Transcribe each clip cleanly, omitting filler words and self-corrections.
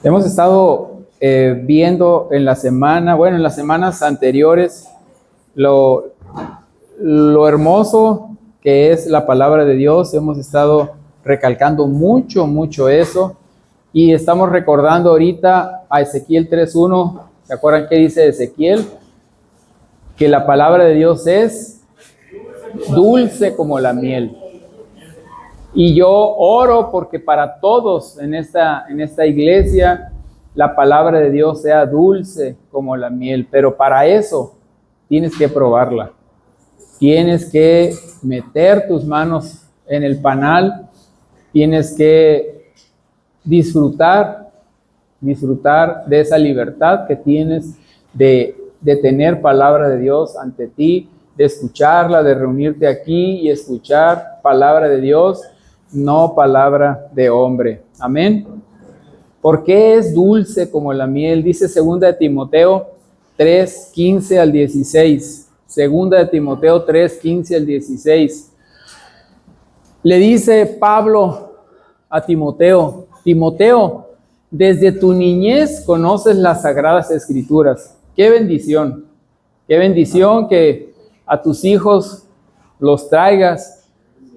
Hemos estado viendo en la semana, bueno, en las semanas anteriores, lo hermoso que es la palabra de Dios. Hemos estado recalcando mucho eso. Y estamos recordando ahorita a Ezequiel 3:1. ¿Se acuerdan qué dice Ezequiel? Que la palabra de Dios es dulce como la miel. Y yo oro porque para todos en esta iglesia la palabra de Dios sea dulce como la miel. Pero para eso tienes que probarla. Tienes que meter tus manos en el panal. Tienes que disfrutar de esa libertad que tienes de tener palabra de Dios ante ti, de escucharla, de reunirte aquí y escuchar palabra de Dios, no palabra de hombre. Amén. ¿Por qué es dulce como la miel? Dice 2 de Timoteo 3:15 al 16. 2 de Timoteo 3:15 al 16. Le dice Pablo a Timoteo: Timoteo, desde tu niñez conoces las sagradas escrituras. Qué bendición que a tus hijos los traigas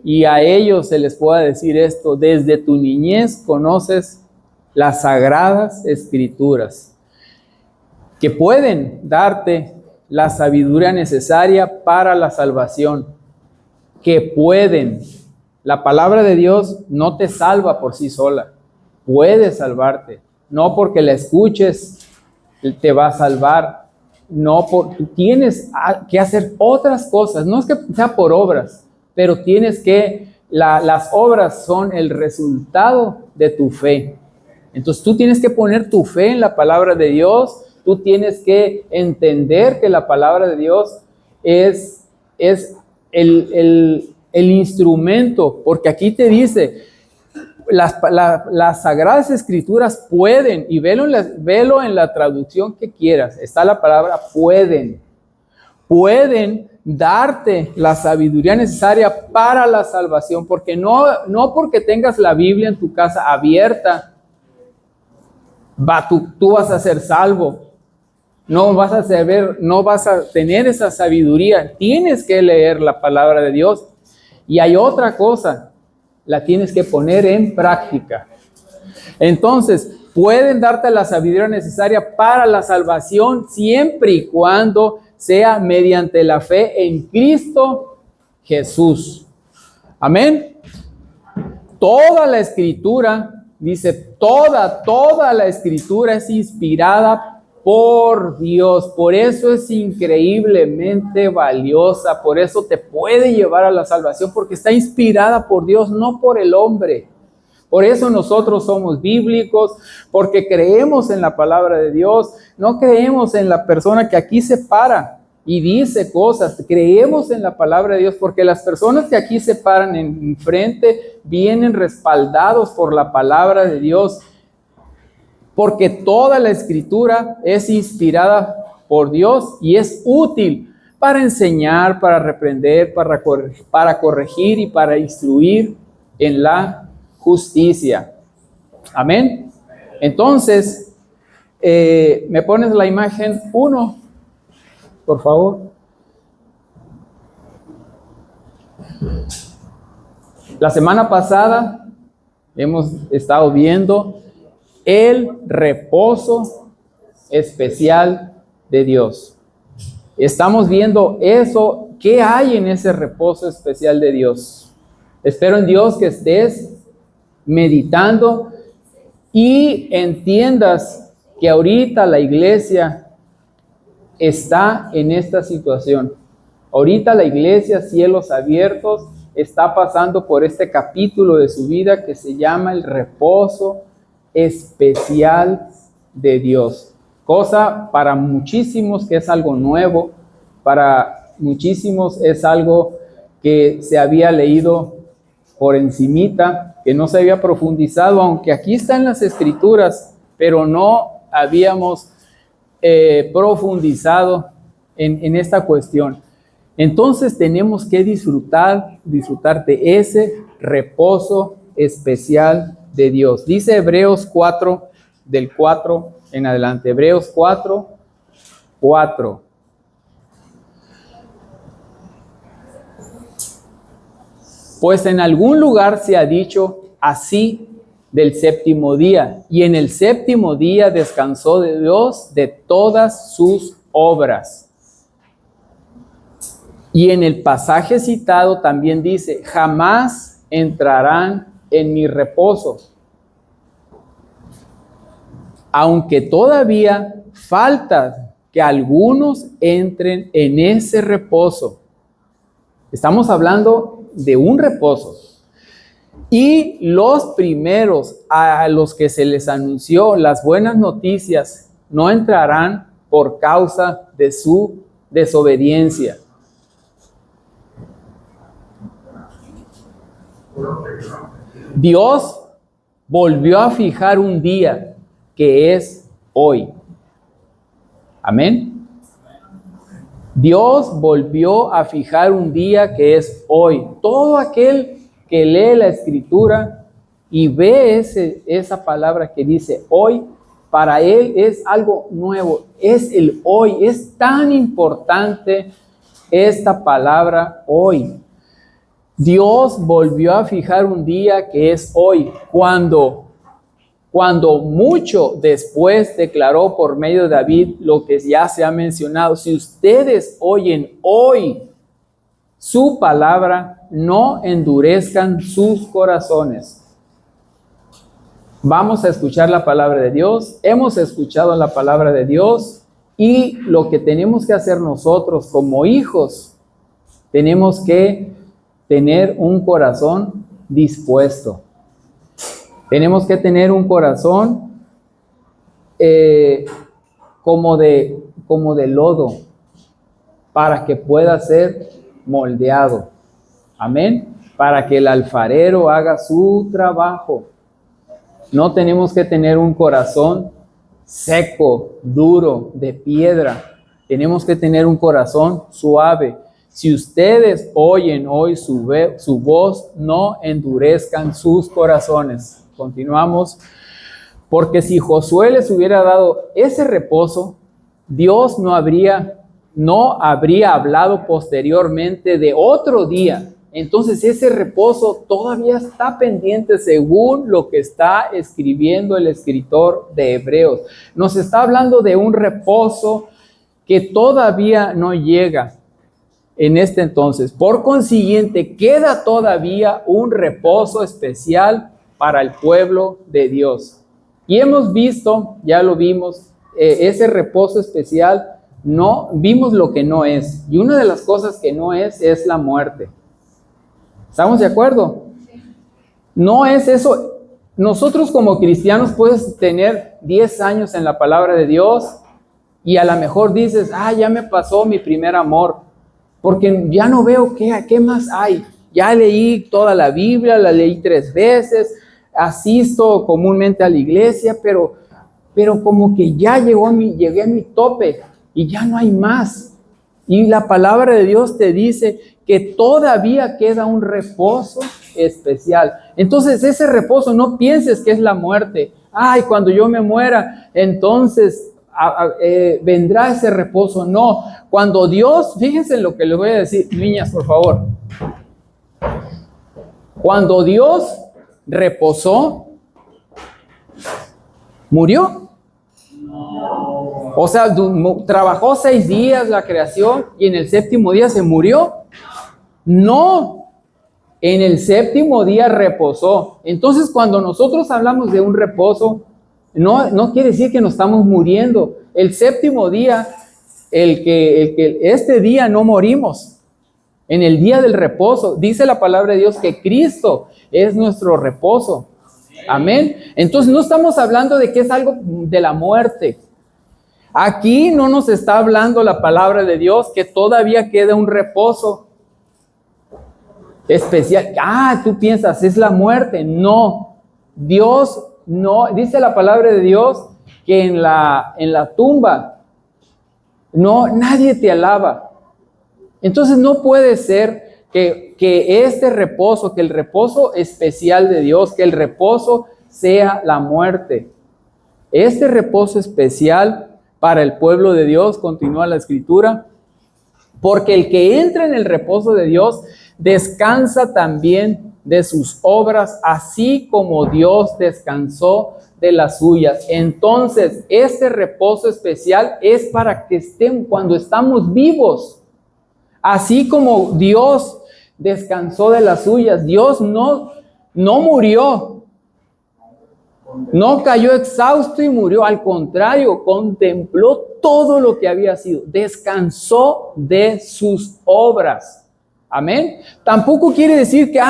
y a ellos se les pueda decir esto: desde tu niñez conoces las sagradas escrituras, que pueden darte la sabiduría necesaria para la salvación, que pueden. La palabra de Dios no te salva por sí sola, puede salvarte. No porque la escuches te va a salvar, no, tú tienes que hacer otras cosas. No es que sea por obras, pero tienes que, las obras son el resultado de tu fe. Entonces tú tienes que poner tu fe en la palabra de Dios. Tú tienes que entender que la palabra de Dios es el instrumento, porque aquí te dice, las sagradas escrituras pueden, y velo en la traducción que quieras, está la palabra pueden darte la sabiduría necesaria para la salvación, porque no porque tengas la Biblia en tu casa abierta, tú vas a ser salvo. No vas a tener esa sabiduría. Tienes que leer la palabra de Dios. Y hay otra cosa, la tienes que poner en práctica. Entonces, pueden darte la sabiduría necesaria para la salvación siempre y cuando sea mediante la fe en Cristo Jesús. Amén. Toda la escritura, dice, toda la escritura es inspirada por Dios. Por eso es increíblemente valiosa. Por eso te puede llevar a la salvación, porque está inspirada por Dios, no por el hombre. Por eso nosotros somos bíblicos, porque creemos en la palabra de Dios. No creemos en la persona que aquí se para y dice cosas. Creemos en la palabra de Dios, porque las personas que aquí se paran en frente vienen respaldados por la palabra de Dios. Porque toda la escritura es inspirada por Dios y es útil para enseñar, para reprender, para corregir y para instruir en la justicia. Amén. Entonces, ¿me pones la imagen 1, por favor? La semana pasada hemos estado viendo el reposo especial de Dios. Estamos viendo eso. ¿Qué hay en ese reposo especial de Dios? Espero en Dios que estés meditando y entiendas que ahorita la iglesia está en esta situación. Ahorita la iglesia, cielos abiertos, está pasando por este capítulo de su vida que se llama el reposo especial de Dios. Cosa para muchísimos que es algo nuevo, para muchísimos es algo que se había leído por encimita, que no se había profundizado, aunque aquí están las escrituras, pero no habíamos profundizado en esta cuestión. Entonces tenemos que disfrutar de ese reposo especial de Dios. Dice Hebreos 4, del 4 en adelante. Hebreos 4, 4. Pues en algún lugar se ha dicho así del séptimo día, y en el séptimo día descansó de Dios de todas sus obras. Y en el pasaje citado también dice, jamás entrarán en mi reposo, aunque todavía falta que algunos entren en ese reposo. Estamos hablando de un reposo. Y los primeros a los que se les anunció las buenas noticias no entrarán por causa de su desobediencia. Dios volvió a fijar un día que es hoy. Amén. Dios volvió a fijar un día que es hoy. Todo aquel que lee la Escritura y ve esa palabra que dice hoy, para él es algo nuevo, es el hoy. Es tan importante esta palabra hoy. Dios volvió a fijar un día que es hoy, cuando mucho después declaró por medio de David lo que ya se ha mencionado: si ustedes oyen hoy su palabra, no endurezcan sus corazones. Vamos a escuchar la palabra de Dios. Hemos escuchado la palabra de Dios, y lo que tenemos que hacer nosotros como hijos, tenemos que tener un corazón dispuesto. Tenemos que tener un corazón como de lodo, para que pueda ser moldeado. Amén. Para que el alfarero haga su trabajo. No tenemos que tener un corazón seco, duro, de piedra. Tenemos que tener un corazón suave. Si ustedes oyen hoy su voz, no endurezcan sus corazones. Continuamos. Porque si Josué les hubiera dado ese reposo, Dios no habría hablado posteriormente de otro día. Entonces ese reposo todavía está pendiente, según lo que está escribiendo el escritor de Hebreos. Nos está hablando de un reposo que todavía no llega en este entonces. Por consiguiente, queda todavía un reposo especial para el pueblo de Dios. Y hemos visto, ya lo vimos, ese reposo especial. No vimos lo que no es, y una de las cosas que no es la muerte. ¿Estamos de acuerdo? No es eso. Nosotros como cristianos puedes tener 10 años en la palabra de Dios y a lo mejor dices, ya me pasó mi primer amor, porque ya no veo qué más hay. Ya leí toda la Biblia, la leí 3 veces, asisto comúnmente a la iglesia, pero como que ya llegué a mi tope. Y ya no hay más. Y la palabra de Dios te dice que todavía queda un reposo especial. Entonces ese reposo, no pienses que es la muerte. Cuando yo me muera, entonces vendrá ese reposo. No, cuando Dios, fíjense en lo que les voy a decir, niñas, por favor. Cuando Dios reposó, murió. O sea, trabajó 6 días la creación y en el séptimo día se murió. No, en el séptimo día reposó. Entonces, cuando nosotros hablamos de un reposo, no quiere decir que nos estamos muriendo. El séptimo día, este día no morimos. En el día del reposo, dice la palabra de Dios que Cristo es nuestro reposo. Amén. Entonces, no estamos hablando de que es algo de la muerte. Aquí no nos está hablando la palabra de Dios que todavía queda un reposo especial. Tú piensas, es la muerte. No, Dios no, dice la palabra de Dios que en la tumba nadie te alaba. Entonces no puede ser que este reposo, que el reposo especial de Dios, que el reposo sea la muerte. Este reposo especial para el pueblo de Dios, continúa la escritura, porque el que entra en el reposo de Dios descansa también de sus obras, así como Dios descansó de las suyas. Entonces, este reposo especial es para que estén cuando estamos vivos, así como Dios descansó de las suyas. Dios no murió, no cayó exhausto y murió, al contrario, contempló todo lo que había sido, descansó de sus obras. Amén. Tampoco quiere decir que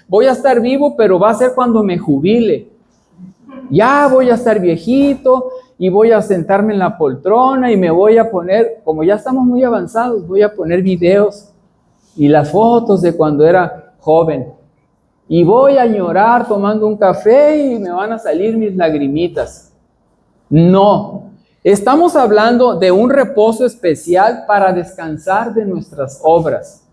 voy a estar vivo, pero va a ser cuando me jubile. Ya voy a estar viejito y voy a sentarme en la poltrona y me voy a poner, como ya estamos muy avanzados, voy a poner videos y las fotos de cuando era joven. Y voy a llorar tomando un café y me van a salir mis lagrimitas. No, estamos hablando de un reposo especial para descansar de nuestras obras.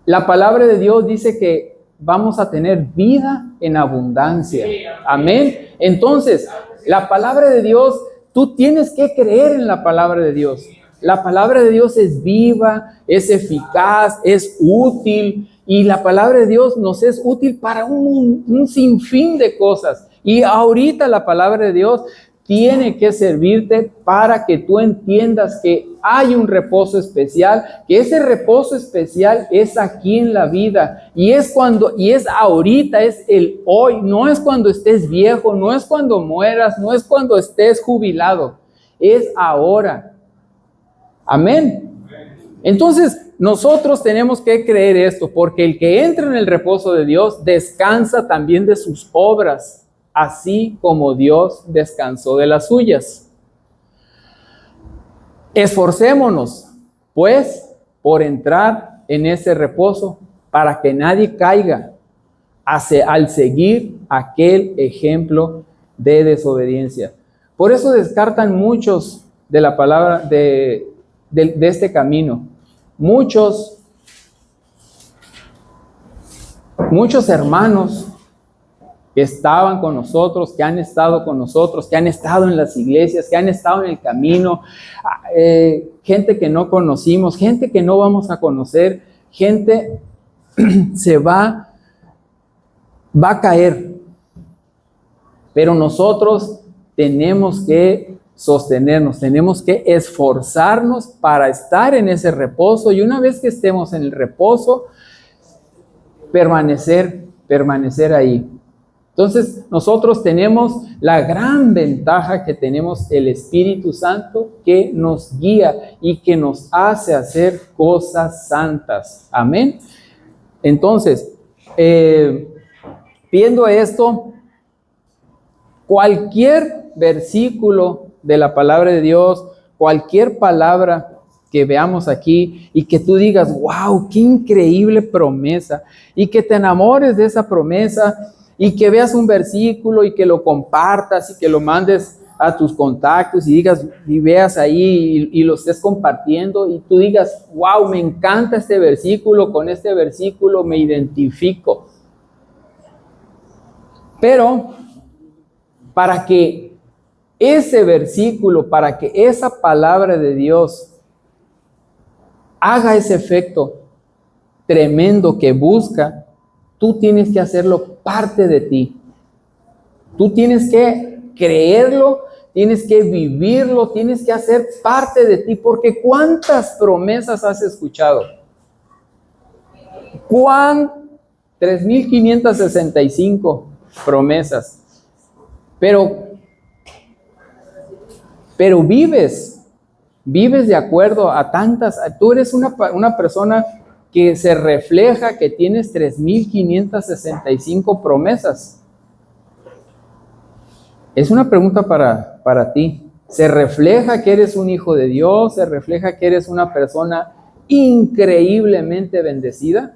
La palabra de Dios dice que vamos a tener vida en abundancia. Amén. Entonces, la palabra de Dios, tú tienes que creer en la palabra de Dios. La palabra de Dios es viva, es eficaz, es útil. Y la palabra de Dios nos es útil para un sinfín de cosas. Y ahorita la palabra de Dios tiene que servirte para que tú entiendas que hay un reposo especial, que ese reposo especial es aquí en la vida. Y es ahorita, es el hoy. No es cuando estés viejo, no es cuando mueras, no es cuando estés jubilado. Es ahora. Amén. Entonces, nosotros tenemos que creer esto, porque el que entra en el reposo de Dios descansa también de sus obras, así como Dios descansó de las suyas. Esforcémonos, pues, por entrar en ese reposo, para que nadie caiga al seguir aquel ejemplo de desobediencia. Por eso descartan muchos de la palabra de este camino. Muchos hermanos que estaban con nosotros, que han estado con nosotros, que han estado en las iglesias, que han estado en el camino, gente que no conocimos, gente que no vamos a conocer, gente se va a caer. Pero nosotros tenemos que sostenernos, tenemos que esforzarnos para estar en ese reposo, y una vez que estemos en el reposo, permanecer ahí. Entonces, nosotros tenemos la gran ventaja que tenemos el Espíritu Santo que nos guía y que nos hace hacer cosas santas. Amén. Entonces, viendo esto, cualquier versículo de la palabra de Dios, cualquier palabra que veamos aquí y que tú digas, wow, qué increíble promesa, y que te enamores de esa promesa, y que veas un versículo y que lo compartas y que lo mandes a tus contactos y digas y veas ahí y lo estés compartiendo y tú digas, wow, me encanta este versículo, con este versículo me identifico. Pero para que ese versículo, para que esa palabra de Dios haga ese efecto tremendo que busca, tú tienes que hacerlo parte de ti. Tú tienes que creerlo, tienes que vivirlo, tienes que hacer parte de ti, porque ¿cuántas promesas has escuchado? 3,565 promesas. Pero vives de acuerdo a tantas. Tú eres una persona que se refleja que tienes 3,565 promesas. Es una pregunta para ti. ¿Se refleja que eres un hijo de Dios? ¿Se refleja que eres una persona increíblemente bendecida?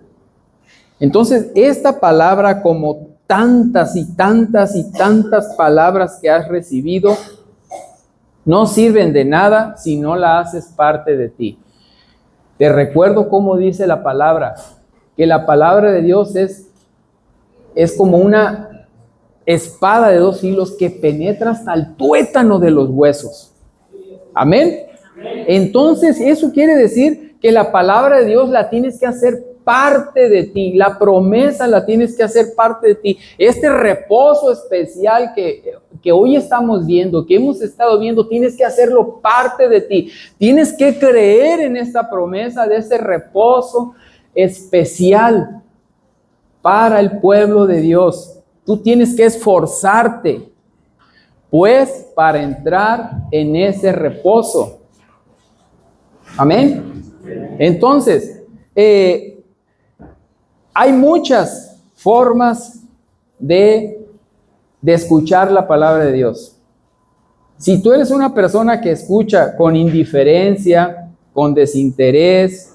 Entonces, esta palabra, como tantas y tantas y tantas palabras que has recibido, no sirven de nada si no la haces parte de ti. Te recuerdo cómo dice la palabra, que la palabra de Dios es como espada de dos filos que penetra hasta el tuétano de los huesos. Amén. Entonces, eso quiere decir que la palabra de Dios la tienes que hacer parte de ti. La promesa la tienes que hacer parte de ti. Este reposo especial que hoy estamos viendo, que hemos estado viendo, tienes que hacerlo parte de ti. Tienes que creer en esta promesa de ese reposo especial para el pueblo de Dios. Tú tienes que esforzarte, pues, para entrar en ese reposo. Amén. Entonces, hay muchas formas de escuchar la palabra de Dios. Si tú eres una persona que escucha con indiferencia, con desinterés,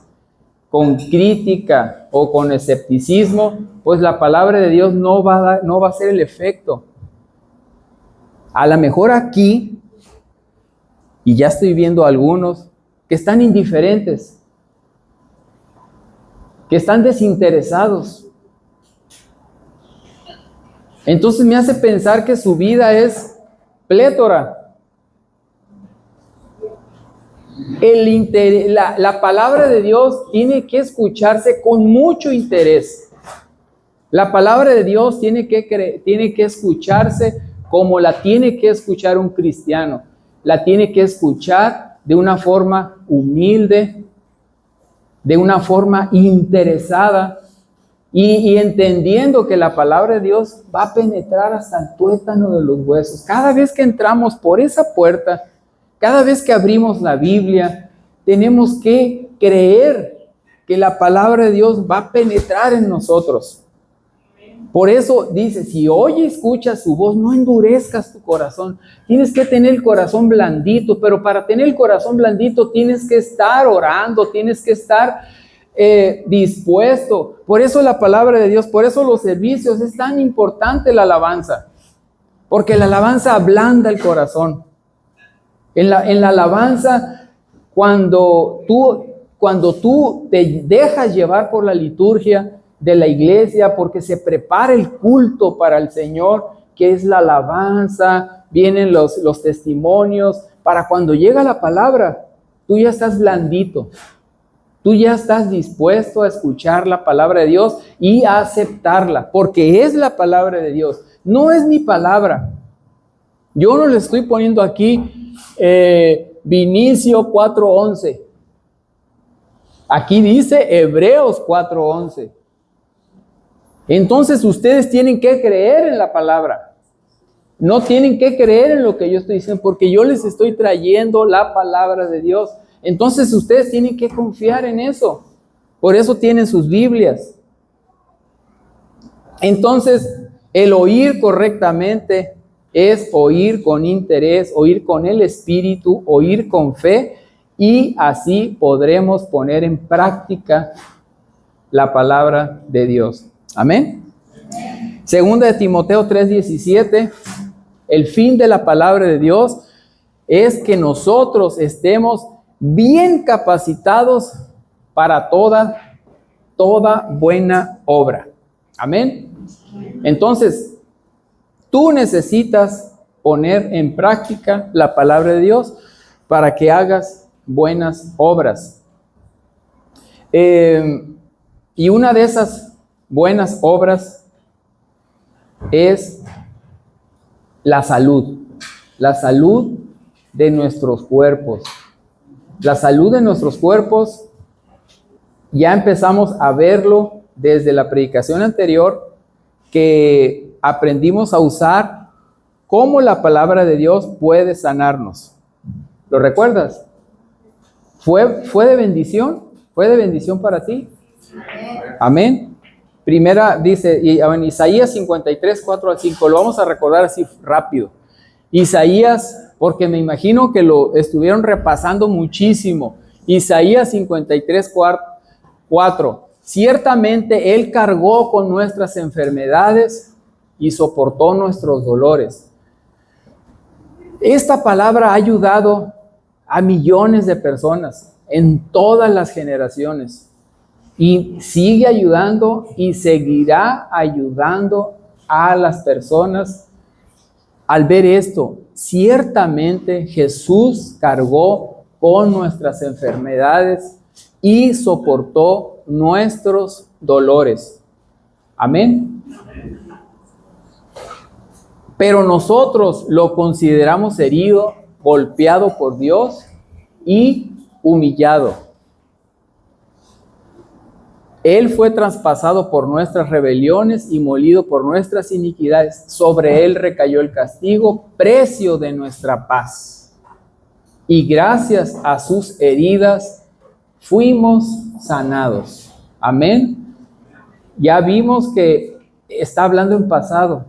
con crítica o con escepticismo, pues la palabra de Dios no va a hacer el efecto. A lo mejor aquí, y ya estoy viendo algunos que están indiferentes, que están desinteresados. Entonces me hace pensar que su vida es plétora. La palabra de Dios tiene que escucharse con mucho interés. La palabra de Dios tiene que escucharse como la tiene que escuchar un cristiano. La tiene que escuchar de una forma humilde, de una forma interesada y entendiendo que la palabra de Dios va a penetrar hasta el tuétano de los huesos. Cada vez que entramos por esa puerta, cada vez que abrimos la Biblia, tenemos que creer que la palabra de Dios va a penetrar en nosotros. Por eso dice, si hoy escuchas su voz, no endurezcas tu corazón. Tienes que tener el corazón blandito, pero para tener el corazón blandito tienes que estar orando, tienes que estar dispuesto. Por eso la palabra de Dios, por eso los servicios, es tan importante la alabanza. Porque la alabanza ablanda el corazón. En la alabanza, cuando tú te dejas llevar por la liturgia de la iglesia, porque se prepara el culto para el Señor, que es la alabanza, vienen los testimonios, para cuando llega la palabra, tú ya estás blandito, tú ya estás dispuesto a escuchar la palabra de Dios y a aceptarla, porque es la palabra de Dios, no es mi palabra. Yo no le estoy poniendo aquí Vinicio 4:11. Aquí dice Hebreos 4:11. Entonces ustedes tienen que creer en la palabra. No tienen que creer en lo que yo estoy diciendo, porque yo les estoy trayendo la palabra de Dios. Entonces ustedes tienen que confiar en eso. Por eso tienen sus Biblias. Entonces, el oír correctamente es oír con interés, oír con el espíritu, oír con fe, y así podremos poner en práctica la palabra de Dios. Amén. Segunda de Timoteo 3:17, el fin de la palabra de Dios es que nosotros estemos bien capacitados para toda buena obra. Amén. Entonces, tú necesitas poner en práctica la palabra de Dios para que hagas buenas obras. Y una de esas buenas obras es la salud de nuestros cuerpos. La salud de nuestros cuerpos ya empezamos a verlo desde la predicación anterior, que aprendimos a usar cómo la palabra de Dios puede sanarnos. ¿Lo recuerdas? ¿Fue de bendición? ¿Fue de bendición para ti? Amén. Primera dice, en Isaías 53, 4-5, lo vamos a recordar así rápido. Isaías, porque me imagino que lo estuvieron repasando muchísimo. Isaías 53, 4. Ciertamente Él cargó con nuestras enfermedades y soportó nuestros dolores. Esta palabra ha ayudado a millones de personas en todas las generaciones. Y sigue ayudando y seguirá ayudando a las personas al ver esto. Ciertamente Jesús cargó con nuestras enfermedades y soportó nuestros dolores. Amén. Pero nosotros lo consideramos herido, golpeado por Dios y humillado. Él fue traspasado por nuestras rebeliones y molido por nuestras iniquidades. Sobre él recayó el castigo, precio de nuestra paz. Y gracias a sus heridas fuimos sanados. Amén. Ya vimos que está hablando en pasado.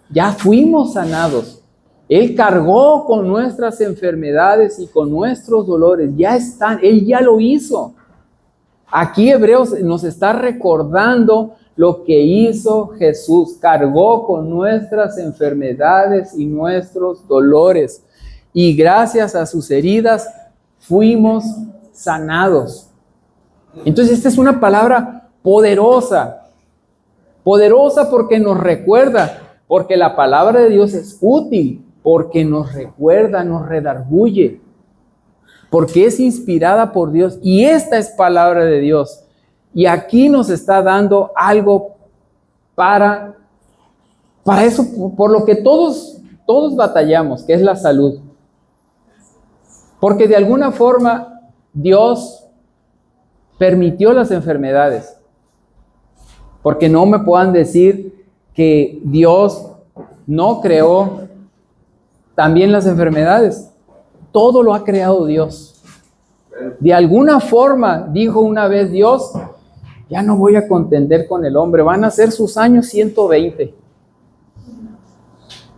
Ya fuimos sanados. Él cargó con nuestras enfermedades y con nuestros dolores. Ya están, Él ya lo hizo. Aquí Hebreos nos está recordando lo que hizo Jesús. Cargó con nuestras enfermedades y nuestros dolores. Y gracias a sus heridas fuimos sanados. Entonces esta es una palabra poderosa. Poderosa porque nos recuerda. Porque la palabra de Dios es útil, porque nos recuerda, nos redarguye, porque es inspirada por Dios y esta es palabra de Dios. Y aquí nos está dando algo para eso, por lo que todos batallamos, que es la salud. Porque de alguna forma Dios permitió las enfermedades. Porque no me puedan decir que Dios no creó también las enfermedades. Todo lo ha creado Dios. De alguna forma, dijo una vez Dios, ya no voy a contender con el hombre, van a ser sus años 120.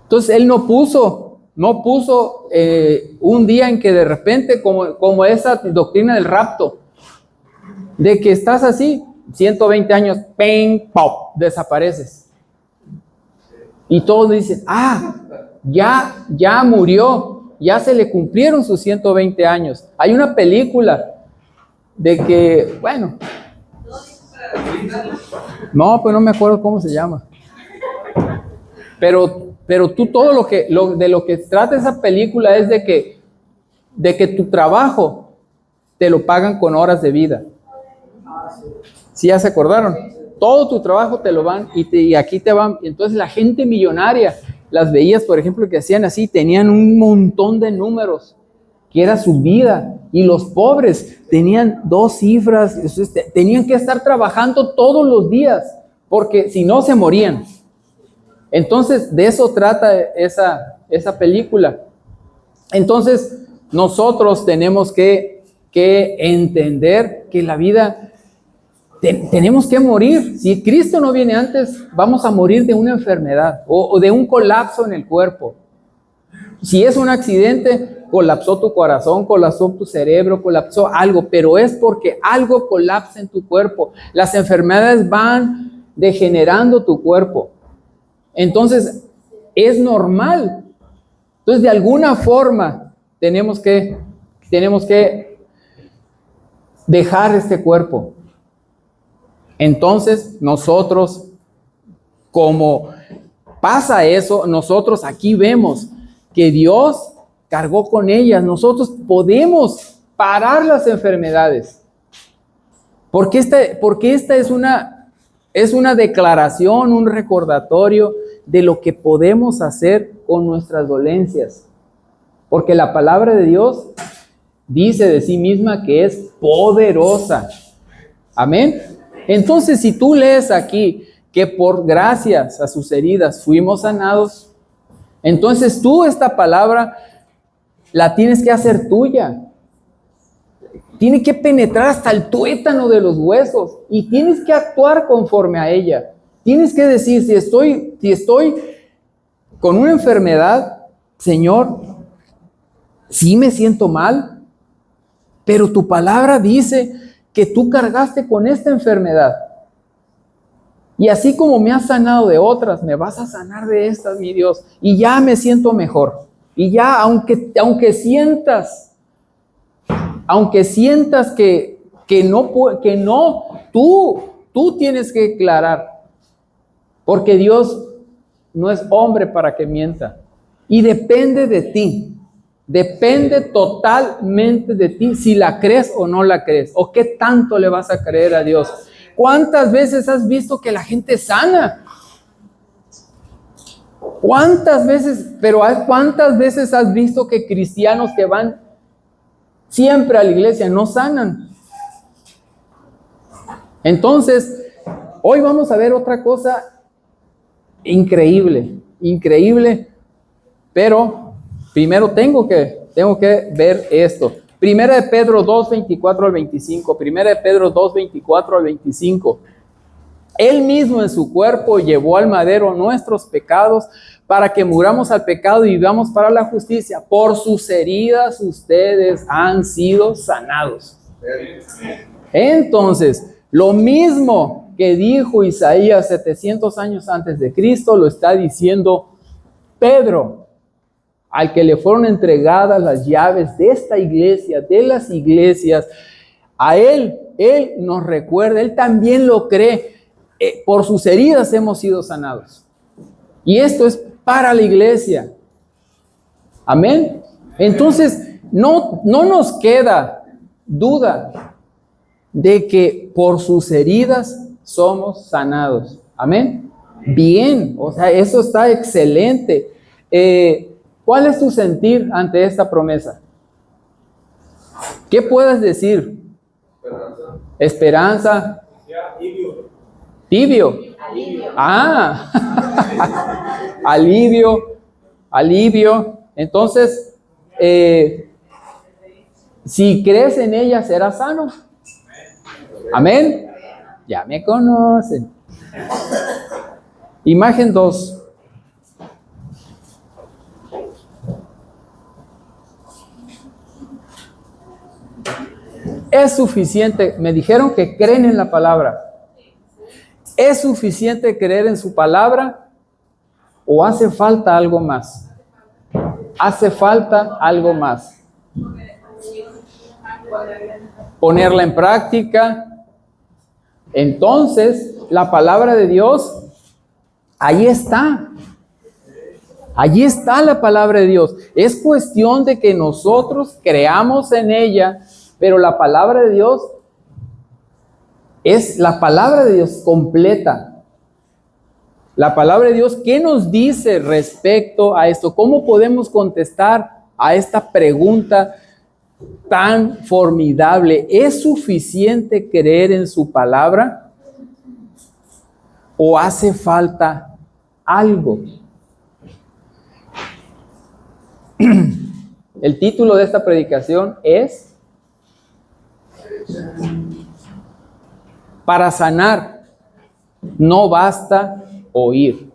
Entonces Él no puso un día en que de repente, como esa doctrina del rapto, de que estás así, 120 años, ¡ping! ¡Pop! Desapareces. Y todos dicen, ya murió, ya se le cumplieron sus 120 años. Hay una película de que, bueno, no, pues no me acuerdo cómo se llama. Pero tú todo de lo que trata esa película es de que tu trabajo te lo pagan con horas de vida. ¿Sí ya se acordaron? Todo tu trabajo te lo van y aquí te van. Entonces la gente millonaria, las veías, por ejemplo, que hacían así, tenían un montón de números, que era su vida. Y los pobres tenían 2 cifras, tenían que estar trabajando todos los días, porque si no se morían. Entonces de eso trata esa película. Entonces nosotros tenemos que entender que la vida... tenemos que morir. Si Cristo no viene antes, vamos a morir de una enfermedad o de un colapso en el cuerpo. Si es un accidente, colapsó tu corazón, colapsó tu cerebro, colapsó algo, pero es porque algo colapsa en tu cuerpo. Las enfermedades van degenerando tu cuerpo. Entonces, es normal. Entonces, de alguna forma, tenemos que dejar este cuerpo. Entonces, nosotros, como pasa eso, nosotros aquí vemos que Dios cargó con ellas. Nosotros podemos parar las enfermedades. Porque esta es una declaración, un recordatorio de lo que podemos hacer con nuestras dolencias. Porque la palabra de Dios dice de sí misma que es poderosa. Amén. Entonces, si tú lees aquí que por gracias a sus heridas fuimos sanados, entonces tú esta palabra la tienes que hacer tuya. Tiene que penetrar hasta el tuétano de los huesos y tienes que actuar conforme a ella. Tienes que decir, si estoy con una enfermedad, Señor, sí me siento mal, pero tu palabra dice que tú cargaste con esta enfermedad. Y así como me has sanado de otras, me vas a sanar de estas, mi Dios. Y ya me siento mejor. Y ya, aunque sientas que no, tú tienes que declarar. Porque Dios no es hombre para que mienta. Y depende de ti. Depende totalmente de ti si la crees o no la crees. O qué tanto le vas a creer a Dios. ¿Cuántas veces has visto que la gente sana? ¿Cuántas veces, pero cuántas veces has visto que cristianos que van siempre a la iglesia no sanan? Entonces, hoy vamos a ver otra cosa increíble, pero primero tengo que ver esto. Primera de Pedro 2, 24 al 25. Primera de Pedro 2, 24 al 25. Él mismo en su cuerpo llevó al madero nuestros pecados para que muramos al pecado y vivamos para la justicia. Por sus heridas ustedes han sido sanados. Entonces, lo mismo que dijo Isaías 700 años antes de Cristo, lo está diciendo Pedro, al que le fueron entregadas las llaves de esta iglesia, de las iglesias. A él nos recuerda, él también lo cree. Por sus heridas hemos sido sanados. Y esto es para la iglesia. Amén. Entonces, no nos queda duda de que por sus heridas somos sanados. Amén. Bien, o sea, eso está excelente. ¿Cuál es tu sentir ante esta promesa? ¿Qué puedes decir? Esperanza. Tibio. Ah, alivio. Entonces, si crees en ella, serás sano. Amén. Ya me conocen. Imagen 2. Es suficiente. Me dijeron que creen en la palabra. ¿Es suficiente creer en su palabra o hace falta algo más? Hace falta algo más. Ponerla en práctica. Entonces, la palabra de Dios, ahí está. Allí está la palabra de Dios. Es cuestión de que nosotros creamos en ella, pero la palabra de Dios es la palabra de Dios completa. La palabra de Dios, ¿qué nos dice respecto a esto? ¿Cómo podemos contestar a esta pregunta tan formidable? ¿Es suficiente creer en su palabra? ¿O hace falta algo? El título de esta predicación es Para sanar, no basta oír.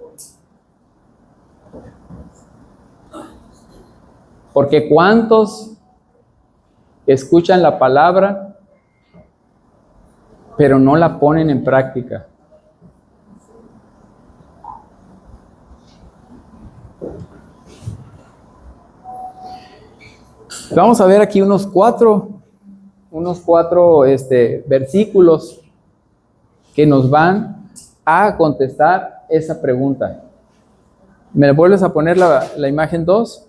Porque ¿cuántos escuchan la palabra, pero no la ponen en práctica? Vamos a ver aquí unos cuatro versículos que nos van a contestar esa pregunta. ¿Me vuelves a poner la imagen 2?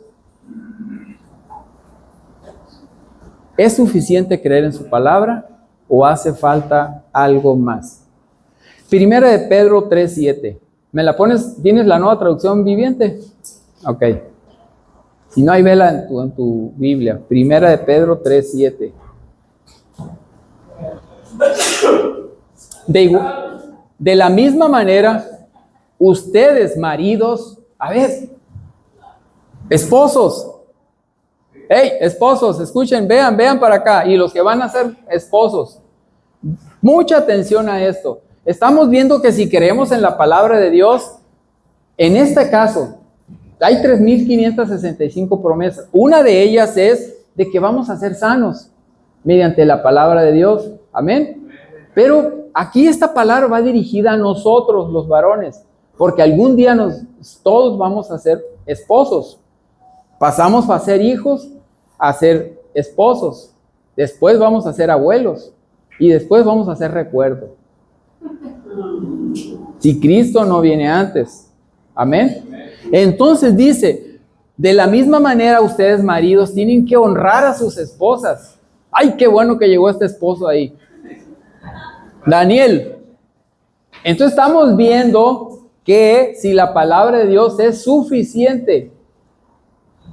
¿Es suficiente creer en su palabra o hace falta algo más? Primera de Pedro 3:7. ¿Me la pones? ¿Tienes la Nueva Traducción Viviente? Ok. Si no, ahí vela en tu Biblia. Primera de Pedro 3:7. De la misma manera, ustedes, maridos, a ver, esposos. Hey, esposos, escuchen, vean para acá. Y los que van a ser esposos, mucha atención a esto. Estamos viendo que si creemos en la palabra de Dios, en este caso, hay 3,565 promesas. Una de ellas es de que vamos a ser sanos mediante la palabra de Dios. Amén. Pero aquí esta palabra va dirigida a nosotros, los varones, porque algún día todos vamos a ser esposos. Pasamos a ser hijos, a ser esposos. Después vamos a ser abuelos y después vamos a ser recuerdo. Si Cristo no viene antes. Amén. Entonces dice, de la misma manera ustedes maridos tienen que honrar a sus esposas. Ay, qué bueno que llegó este esposo ahí. Daniel. Entonces estamos viendo que si la palabra de Dios es suficiente,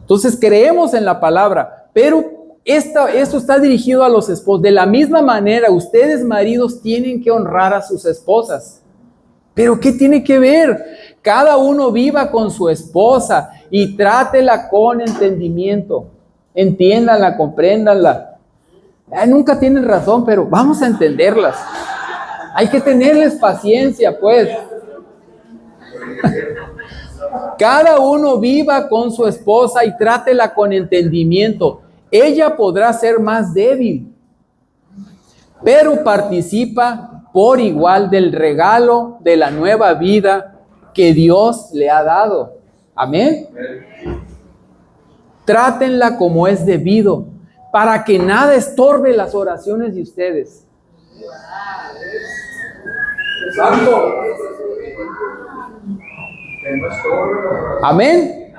entonces creemos en la palabra, pero esto está dirigido a los esposos. De la misma manera, ustedes maridos tienen que honrar a sus esposas. ¿Pero qué tiene que ver? Cada uno viva con su esposa y trátela con entendimiento. Entiéndanla, compréndanla. Nunca tienen razón, pero vamos a entenderlas. Hay que tenerles paciencia, pues. Cada uno viva con su esposa y trátela con entendimiento. Ella podrá ser más débil, pero participa por igual del regalo de la nueva vida que Dios le ha dado. Amén. Trátenla como es debido, para que nada estorbe las oraciones de ustedes. Santo. Amén.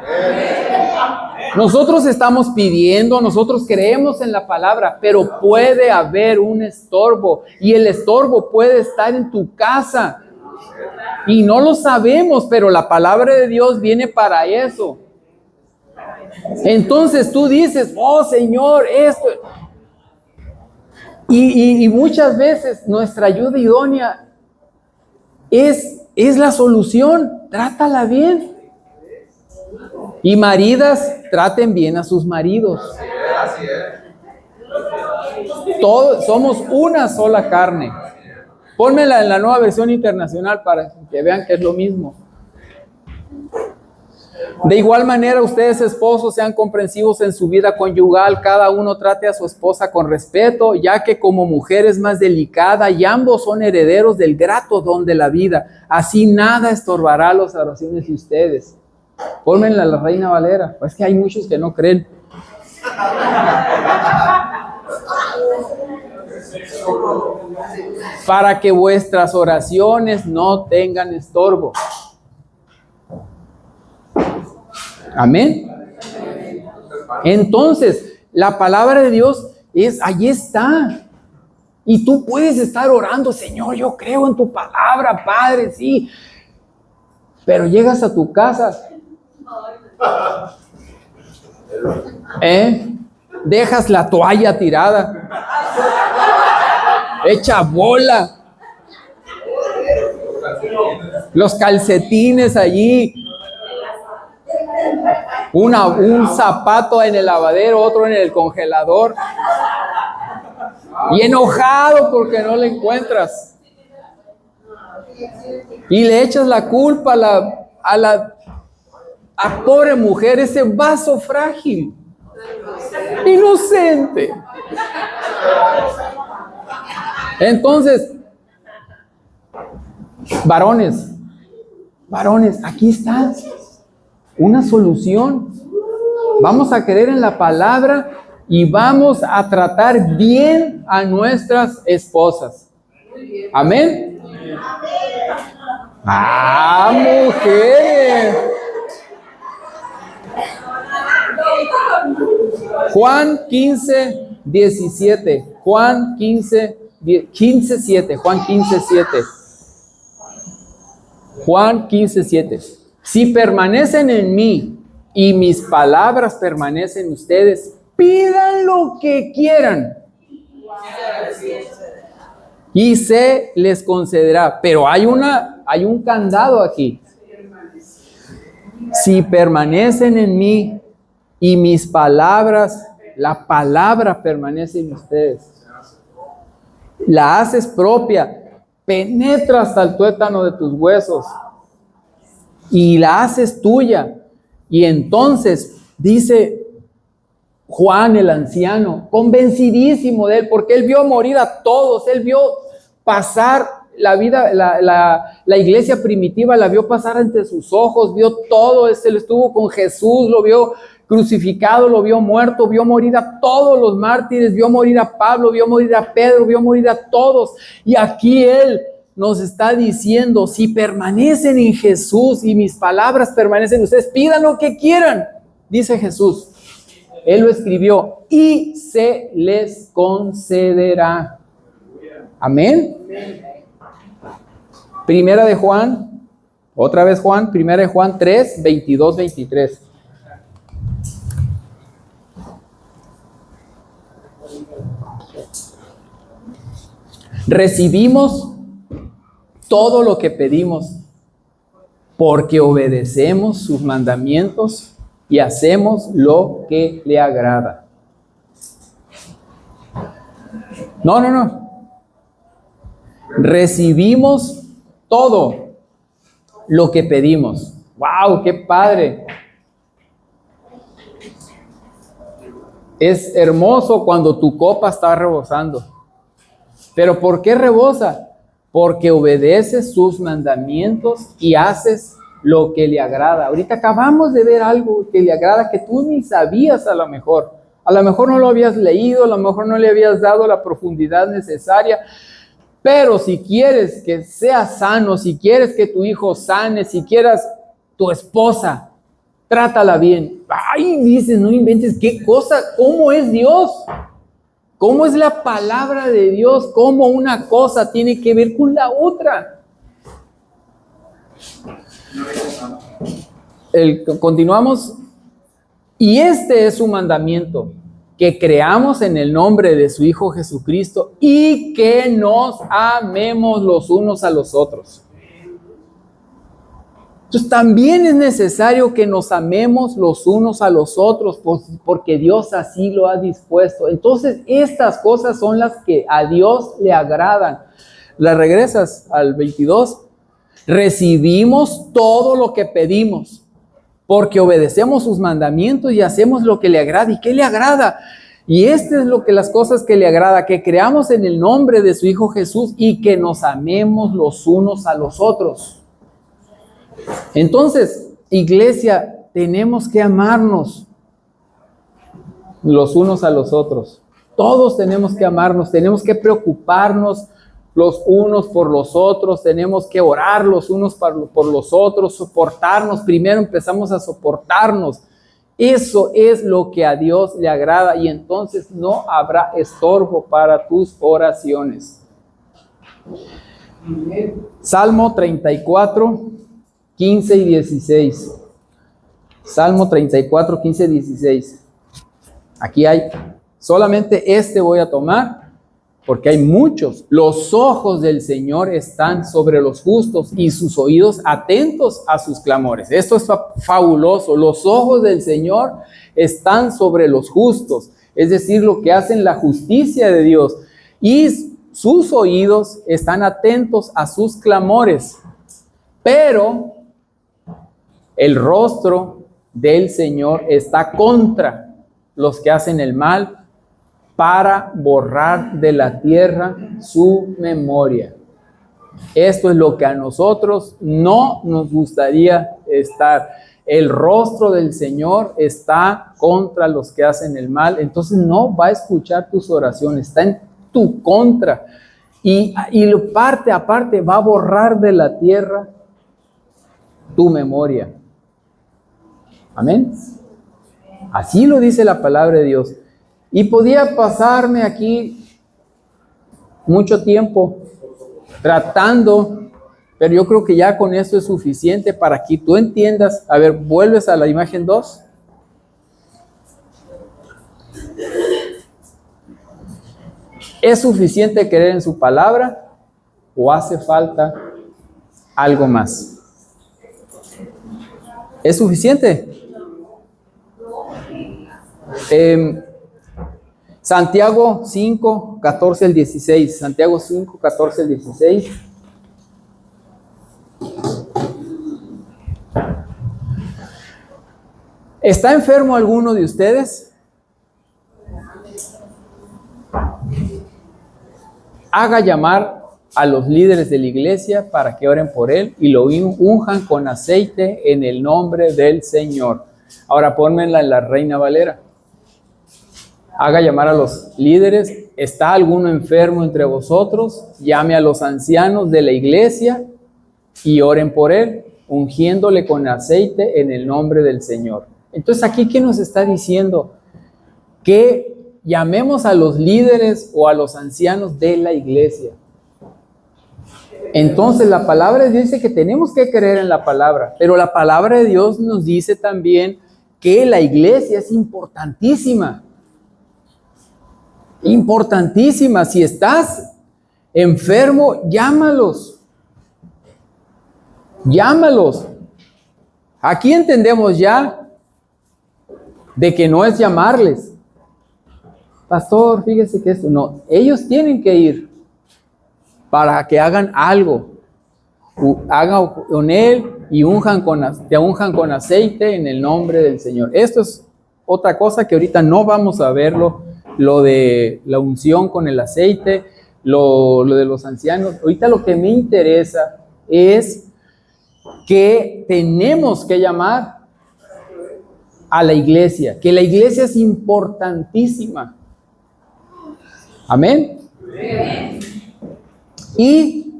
Nosotros estamos pidiendo, nosotros creemos en la palabra, pero puede haber un estorbo y el estorbo puede estar en tu casa y no lo sabemos, pero la palabra de Dios viene para eso. Entonces tú dices, oh Señor, esto. Y muchas veces nuestra ayuda idónea es la solución. Trátala bien. Y maridas, traten bien a sus maridos. Todos somos una sola carne. Pónmela en la Nueva Versión Internacional para que vean que es lo mismo. De igual manera, ustedes esposos sean comprensivos en su vida conyugal. Cada uno trate a su esposa con respeto, ya que como mujer es más delicada y ambos son herederos del grato don de la vida. Así nada estorbará las oraciones de ustedes. Pónmenla a la Reina Valera. Pues que hay muchos que no creen. Para que vuestras oraciones no tengan estorbo. Amén. Entonces, la palabra de Dios ahí está. Y tú puedes estar orando, Señor, yo creo en tu palabra, Padre, sí. Pero llegas a tu casa. Dejas la toalla tirada. Hecha bola. Los calcetines allí. Un zapato en el lavadero, otro en el congelador. Y enojado porque no le encuentras. Y le echas la culpa a la pobre mujer, ese vaso frágil. Inocente. Entonces, varones, aquí está una solución. Vamos a creer en la palabra y vamos a tratar bien a nuestras esposas. Amén. Mujeres. Juan 15, 17. Juan 15, 7. Juan 15, 7. Juan 15, 7. Si permanecen en mí y mis palabras permanecen en ustedes, pidan lo que quieran y se les concederá. Pero hay un candado aquí. Si permanecen en mí y mis palabras, la palabra permanece en ustedes. La haces propia, penetra hasta el tuétano de tus huesos y la haces tuya. Y entonces dice Juan el anciano, convencidísimo de él, porque él vio morir a todos, él vio pasar la vida, la iglesia primitiva la vio pasar ante sus ojos, vio todo, él estuvo con Jesús, lo vio crucificado, lo vio muerto, vio morir a todos los mártires, vio morir a Pablo, vio morir a Pedro, vio morir a todos. Y aquí él nos está diciendo, si permanecen en Jesús y mis palabras permanecen en ustedes, pidan lo que quieran, dice Jesús. Él lo escribió, y se les concederá. Amén. Primera de Juan, otra vez Juan, primera de Juan 3, 22, 23. Recibimos todo lo que pedimos porque obedecemos sus mandamientos y hacemos lo que le agrada. No. Recibimos todo lo que pedimos. ¡Wow! ¡Qué padre! Es hermoso cuando tu copa está rebosando. ¿Pero por qué rebosa? Porque obedeces sus mandamientos y haces lo que le agrada. Ahorita acabamos de ver algo que le agrada que tú ni sabías a lo mejor. A lo mejor no lo habías leído, a lo mejor no le habías dado la profundidad necesaria. Pero si quieres que sea sano, si quieres que tu hijo sane, si quieres tu esposa, trátala bien. Ay, dices, no inventes, ¿qué cosa? ¿Cómo es Dios? ¿Cómo es la palabra de Dios? ¿Cómo una cosa tiene que ver con la otra? Continuamos. Y este es su mandamiento, que creamos en el nombre de su Hijo Jesucristo y que nos amemos los unos a los otros. Entonces también es necesario que nos amemos los unos a los otros, porque Dios así lo ha dispuesto. Entonces estas cosas son las que a Dios le agradan. ¿La regresas al 22? Recibimos todo lo que pedimos, porque obedecemos sus mandamientos y hacemos lo que le agrada. ¿Y qué le agrada? Y este es lo que las cosas que le agrada, que creamos en el nombre de su Hijo Jesús y que nos amemos los unos a los otros. Entonces, iglesia, tenemos que amarnos los unos a los otros. Todos tenemos que amarnos, tenemos que preocuparnos los unos por los otros, tenemos que orar los unos por los otros, soportarnos. Primero empezamos a soportarnos. Eso es lo que a Dios le agrada y entonces no habrá estorbo para tus oraciones. Salmo 34, 15 y 16. Salmo 34, 15 y 16. Aquí hay, solamente este voy a tomar, porque hay muchos. Los ojos del Señor están sobre los justos y sus oídos atentos a sus clamores. Esto es fabuloso. Los ojos del Señor están sobre los justos, es decir, lo que hacen la justicia de Dios. Y sus oídos están atentos a sus clamores. Pero el rostro del Señor está contra los que hacen el mal, para borrar de la tierra su memoria. Esto es lo que a nosotros no nos gustaría estar. El rostro del Señor está contra los que hacen el mal, entonces no va a escuchar tus oraciones, está en tu contra. Y aparte va a borrar de la tierra tu memoria. Amén. Así lo dice la palabra de Dios. Y podía pasarme aquí mucho tiempo tratando, pero yo creo que ya con esto es suficiente para que tú entiendas. A ver, vuelves a la imagen 2. ¿Es suficiente creer en su palabra o hace falta algo más? ¿Es suficiente? Santiago 5, 14 al 16. Santiago 5, 14 al 16. ¿Está enfermo alguno de ustedes? Haga llamar a los líderes de la iglesia para que oren por él y lo unjan con aceite en el nombre del Señor. Ahora pónmela en la Reina Valera. Haga llamar a los líderes ¿está alguno enfermo entre vosotros? Llame a los ancianos de la iglesia y oren por él, ungiéndole con aceite en el nombre del Señor. Entonces, aquí, ¿qué nos está diciendo? Que llamemos a los líderes o a los ancianos de la iglesia. Entonces, la palabra de Dios dice que tenemos que creer en la palabra, pero la palabra de Dios nos dice también que la iglesia es importantísima. Importantísima. Si estás enfermo, llámalos. Llámalos. Aquí entendemos ya de que no es llamarles. Pastor, fíjese que esto, no, ellos tienen que ir para que hagan algo. Hagan con él y te unjan con aceite en el nombre del Señor. Esto es otra cosa que ahorita no vamos a verlo, lo de la unción con el aceite, lo de los ancianos. Ahorita lo que me interesa es que tenemos que llamar a la iglesia, que la iglesia es importantísima. Amén. Y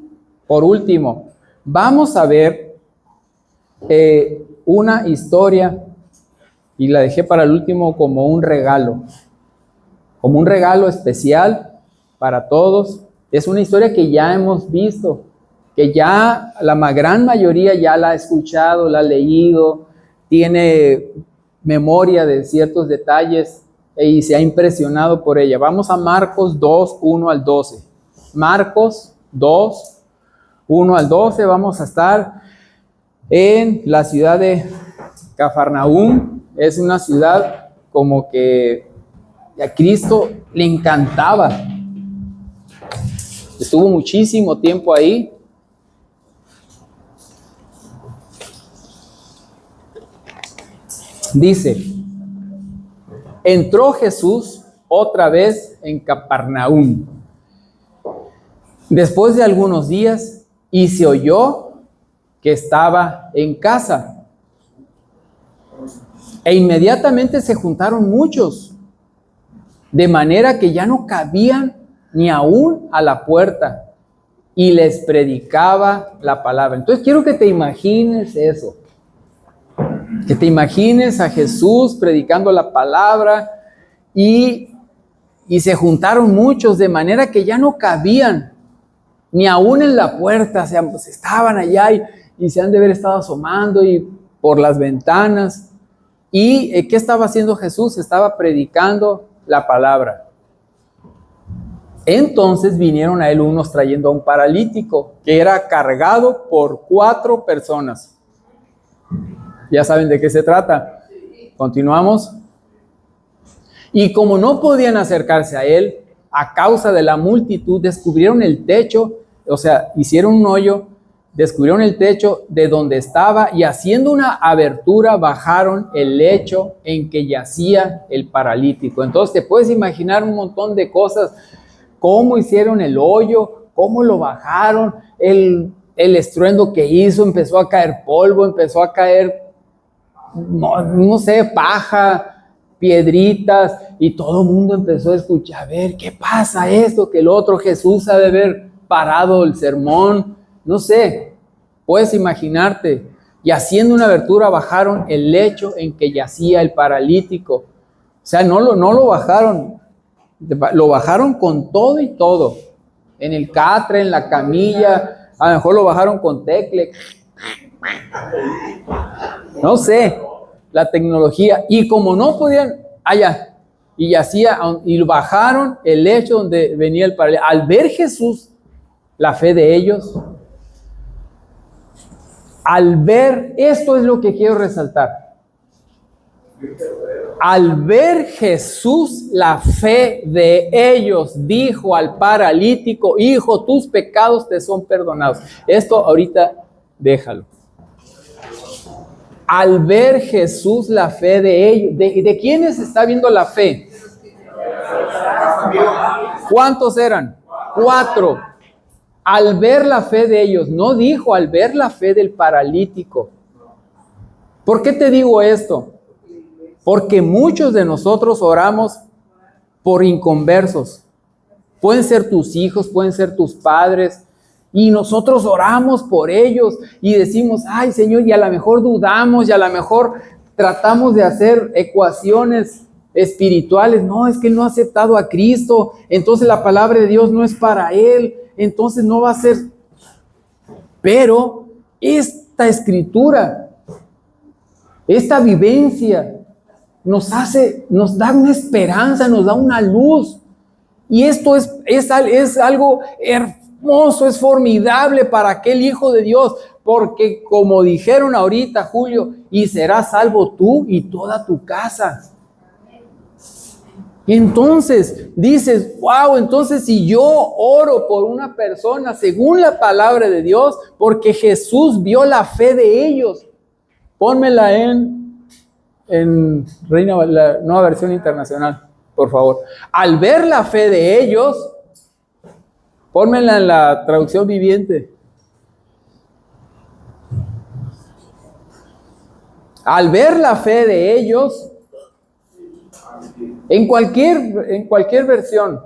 por último, vamos a ver una historia, y la dejé para el último como un regalo especial para todos. Es una historia que ya hemos visto, que ya la gran mayoría ya la ha escuchado, la ha leído, tiene memoria de ciertos detalles y se ha impresionado por ella. Vamos a Marcos 2, 1 al 12. Marcos 2, 1 al 12, vamos a estar en la ciudad de Cafarnaúm. Es una ciudad como que a Cristo le encantaba. Estuvo muchísimo tiempo ahí. Dice, entró Jesús otra vez en Cafarnaúm después de algunos días y se oyó que estaba en casa. E inmediatamente se juntaron muchos, de manera que ya no cabían ni aún a la puerta, y les predicaba la palabra. Entonces quiero que te imagines eso, que te imagines a Jesús predicando la palabra, y se juntaron muchos, de manera que ya no cabían ni aún en la puerta. O sea, pues estaban allá y se han de haber estado asomando y por las ventanas. ¿Y qué estaba haciendo Jesús? Estaba predicando la palabra. Entonces vinieron a él unos trayendo a un paralítico que era cargado por 4 personas. Ya saben de qué se trata. Continuamos. Y como no podían acercarse a él, a causa de la multitud, descubrieron el techo, o sea, hicieron un hoyo, descubrieron el techo de donde estaba y haciendo una abertura bajaron el lecho en que yacía el paralítico. Entonces te puedes imaginar un montón de cosas, cómo hicieron el hoyo, cómo lo bajaron, el estruendo que hizo, empezó a caer polvo, empezó a caer, no sé, paja, piedritas, y todo el mundo empezó a escuchar, a ver, ¿qué pasa esto? Que el otro, Jesús ha de haber parado el sermón, no sé, puedes imaginarte. Y haciendo una abertura bajaron el lecho en que yacía el paralítico. O sea, no lo bajaron, lo bajaron con todo y todo. En el catre, en la camilla, a lo mejor lo bajaron con tecle. No sé, la tecnología. Y como no podían, allá, y yacía, y bajaron el lecho donde venía el paralítico. Al ver Jesús la fe de ellos, al ver, esto es lo que quiero resaltar. Al ver Jesús la fe de ellos, dijo al paralítico, hijo, tus pecados te son perdonados. Esto ahorita déjalo. Al ver Jesús la fe de ellos, ¿de quiénes está viendo la fe? ¿Cuántos eran? 4. Al ver la fe de ellos, no dijo al ver la fe del paralítico. ¿Por qué te digo esto? Porque muchos de nosotros oramos por inconversos. Pueden ser tus hijos, pueden ser tus padres. Y nosotros oramos por ellos y decimos, ay Señor, y a lo mejor dudamos y a lo mejor tratamos de hacer ecuaciones espirituales. No, es que él no ha aceptado a Cristo, entonces la palabra de Dios no es para él, entonces no va a ser. Pero esta escritura, esta vivencia nos da una esperanza, nos da una luz. Y esto es algo hermoso, es formidable para aquel hijo de Dios, porque como dijeron ahorita, Julio, y serás salvo tú y toda tu casa. Entonces dices, wow, entonces si yo oro por una persona según la palabra de Dios, porque Jesús vio la fe de ellos, pónmela en Reina, la Nueva Versión Internacional, por favor. Al ver la fe de ellos, pónmela en la traducción viviente. Al ver la fe de ellos, en cualquier versión,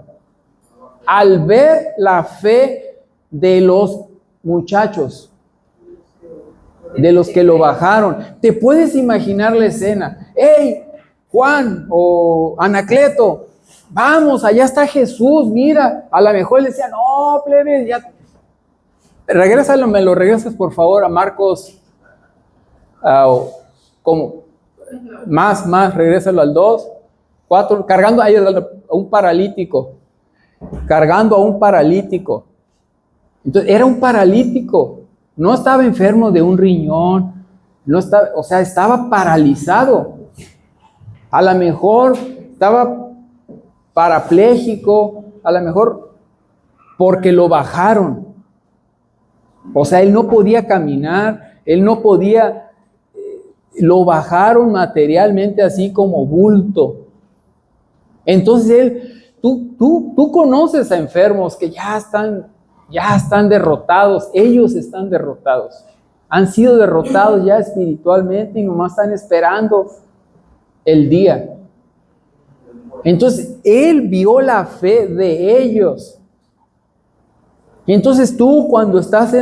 al ver la fe de los muchachos, de los que lo bajaron, te puedes imaginar la escena. ¡Hey, Juan o Anacleto! Vamos, allá está Jesús, mira. A lo mejor le decía, no, plebe, ya. Regrésalo, me lo regresas por favor a Marcos, regrésalo al 2, 4, cargando ahí a un paralítico. Cargando a un paralítico. Entonces, era un paralítico. No estaba enfermo de un riñón. No estaba, o sea, estaba paralizado. A lo mejor estaba parapléjico. A lo mejor porque lo bajaron. O sea, él no podía caminar. Él no podía. Lo bajaron materialmente así como bulto. Entonces tú conoces a enfermos que ya están derrotados, ellos están derrotados, han sido derrotados ya espiritualmente y nomás están esperando el día. Entonces él vio la fe de ellos. Entonces tú cuando estás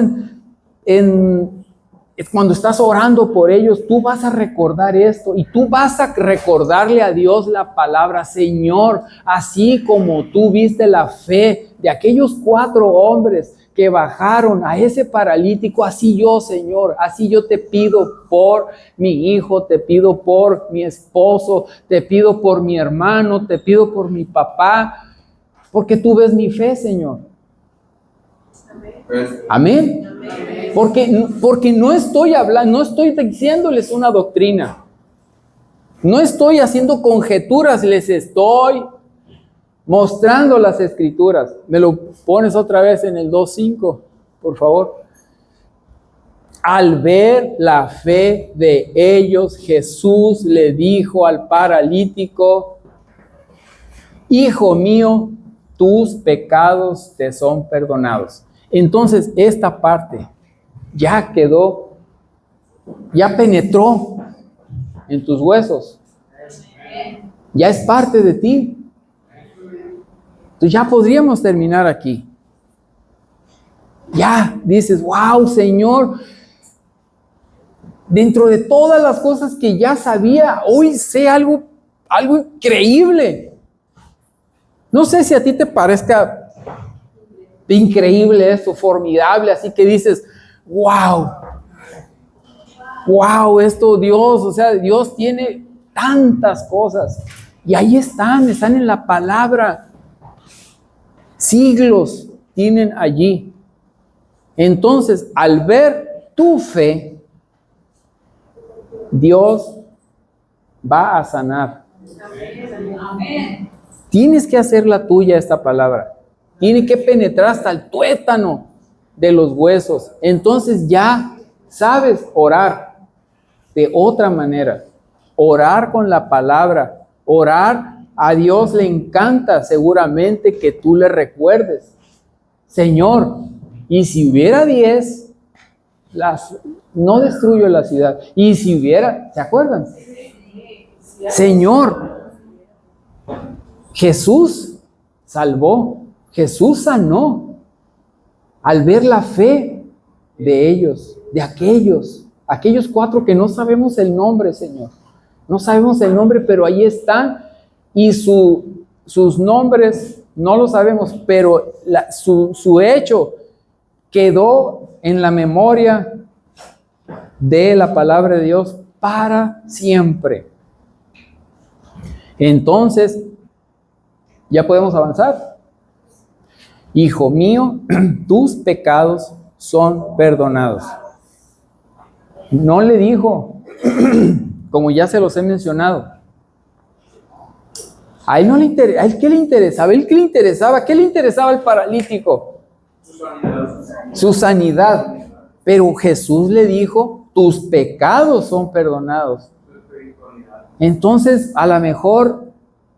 cuando estás orando por ellos, tú vas a recordar esto y tú vas a recordarle a Dios la palabra, Señor, así como tú viste la fe de aquellos 4 hombres que bajaron a ese paralítico, así yo, Señor, así yo te pido por mi hijo, te pido por mi esposo, te pido por mi hermano, te pido por mi papá, porque tú ves mi fe, Señor. Amén. Porque no estoy hablando, no estoy diciéndoles una doctrina, no estoy haciendo conjeturas, les estoy mostrando las escrituras. Me lo pones otra vez en el 2:5, por favor. Al ver la fe de ellos, Jesús le dijo al paralítico, hijo mío, tus pecados te son perdonados. Entonces esta parte ya quedó, ya penetró en tus huesos, ya es parte de ti. Entonces ya podríamos terminar aquí. Ya dices, wow, Señor, dentro de todas las cosas que ya sabía, hoy sé algo increíble. No sé si a ti te parezca increíble esto, formidable, así que dices, wow, esto Dios, o sea, Dios tiene tantas cosas y ahí están en la palabra, siglos tienen allí. Entonces, al ver tu fe, Dios va a sanar. Amén. Tienes que hacer la tuya esta palabra. Tiene que penetrar hasta el tuétano de los huesos. Entonces ya sabes orar de otra manera. Orar con la palabra. Orar, a Dios le encanta seguramente que tú le recuerdes. Señor, y si hubiera 10, no destruyo la ciudad. Y si hubiera, ¿se acuerdan? Señor, Jesús salvó. Jesús sanó al ver la fe de ellos, de aquellos 4 que no sabemos el nombre, Señor. No sabemos el nombre, pero ahí están, y sus nombres no lo sabemos, pero su hecho quedó en la memoria de la palabra de Dios para siempre. Entonces, ya podemos avanzar. Hijo mío, tus pecados son perdonados. No le dijo, como ya se los he mencionado. A él no le interesa. ¿A él qué le interesaba? ¿A él qué le interesaba? ¿Qué le interesaba al paralítico? Su sanidad. Pero Jesús le dijo, tus pecados son perdonados. Entonces, a lo mejor,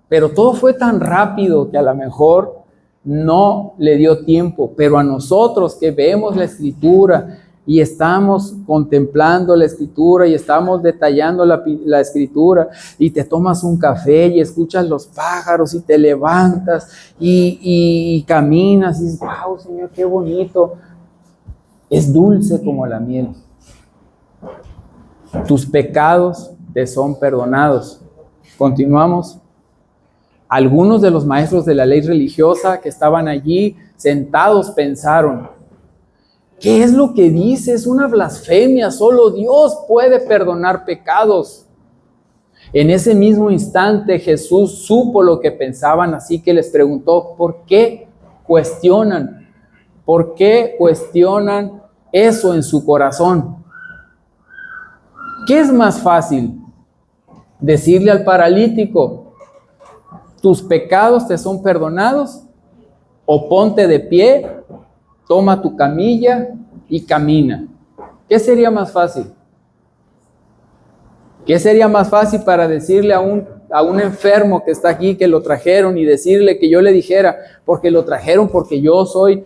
pero todo fue tan rápido que a lo mejor no le dio tiempo. Pero a nosotros que vemos la Escritura y estamos contemplando la Escritura y estamos detallando la Escritura, y te tomas un café y escuchas los pájaros y te levantas y caminas y dices, wow, Señor, qué bonito. Es dulce como la miel. Tus pecados te son perdonados. Continuamos. Algunos de los maestros de la ley religiosa que estaban allí sentados pensaron, ¿qué es lo que dice? Es una blasfemia. Solo Dios puede perdonar pecados. En ese mismo instante Jesús supo lo que pensaban, así que les preguntó, ¿por qué cuestionan? ¿Por qué cuestionan eso en su corazón? ¿Qué es más fácil? Decirle al paralítico, tus pecados te son perdonados, o ponte de pie, toma tu camilla y camina. ¿Qué sería más fácil? ¿Qué sería más fácil para decirle a un enfermo que está aquí, que lo trajeron, y decirle que yo le dijera, porque lo trajeron porque yo soy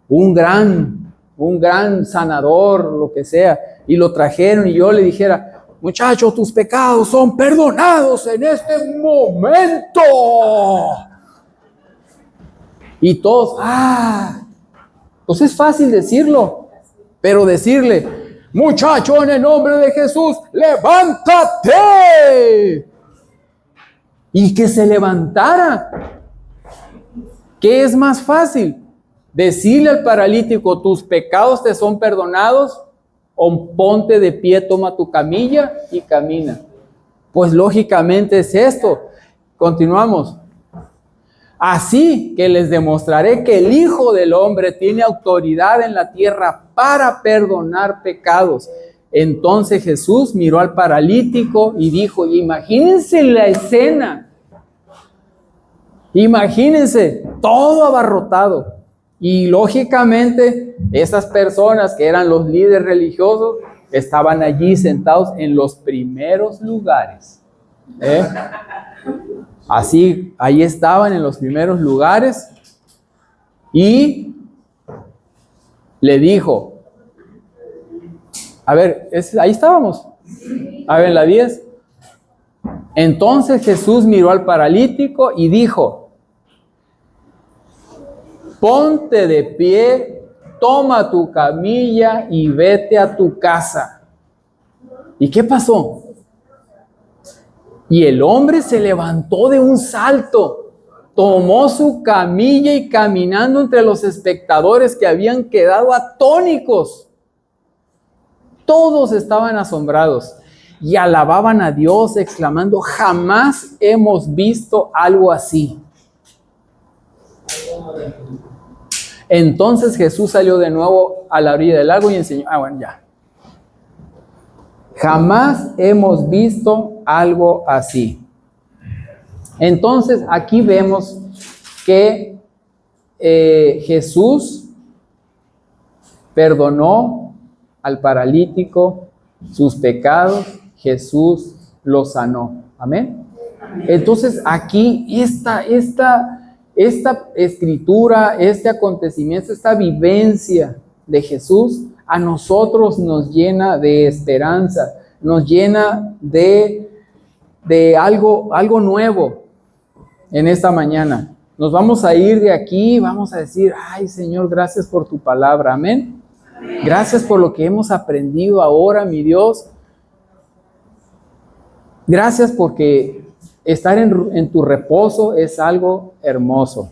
un gran sanador, lo que sea, y lo trajeron y yo le dijera, muchacho, tus pecados son perdonados en este momento? Y todos, pues es fácil decirlo, pero decirle, muchacho, en el nombre de Jesús, levántate, y que se levantara. ¿Qué es más fácil? Decirle al paralítico, tus pecados te son perdonados, o ponte de pie, toma tu camilla y camina. Pues lógicamente es esto. Continuamos. Así que les demostraré que el Hijo del Hombre tiene autoridad en la tierra para perdonar pecados. Entonces Jesús miró al paralítico y dijo, imagínense la escena. Imagínense, todo abarrotado. Y lógicamente, esas personas que eran los líderes religiosos estaban allí sentados en los primeros lugares. Así, ahí estaban en los primeros lugares. Y le dijo, a ver, ahí estábamos. A ver, la 10. Entonces Jesús miró al paralítico y dijo, ponte de pie, toma tu camilla y vete a tu casa. ¿Y qué pasó? Y el hombre se levantó de un salto, tomó su camilla y caminando entre los espectadores que habían quedado atónicos. Todos estaban asombrados y alababan a Dios exclamando, jamás hemos visto algo así. Entonces Jesús salió de nuevo a la orilla del lago y enseñó. Ya. Jamás hemos visto algo así. Entonces aquí vemos que Jesús perdonó al paralítico sus pecados. Jesús lo sanó. Amén. Entonces aquí esta escritura, este acontecimiento, esta vivencia de Jesús a nosotros nos llena de esperanza, nos llena de algo nuevo en esta mañana. nos vamos a ir de aquí, vamos a decir, ay Señor, gracias por tu palabra, amén. Gracias por lo que hemos aprendido ahora, mi Dios. Gracias porque estar en tu reposo es algo hermoso.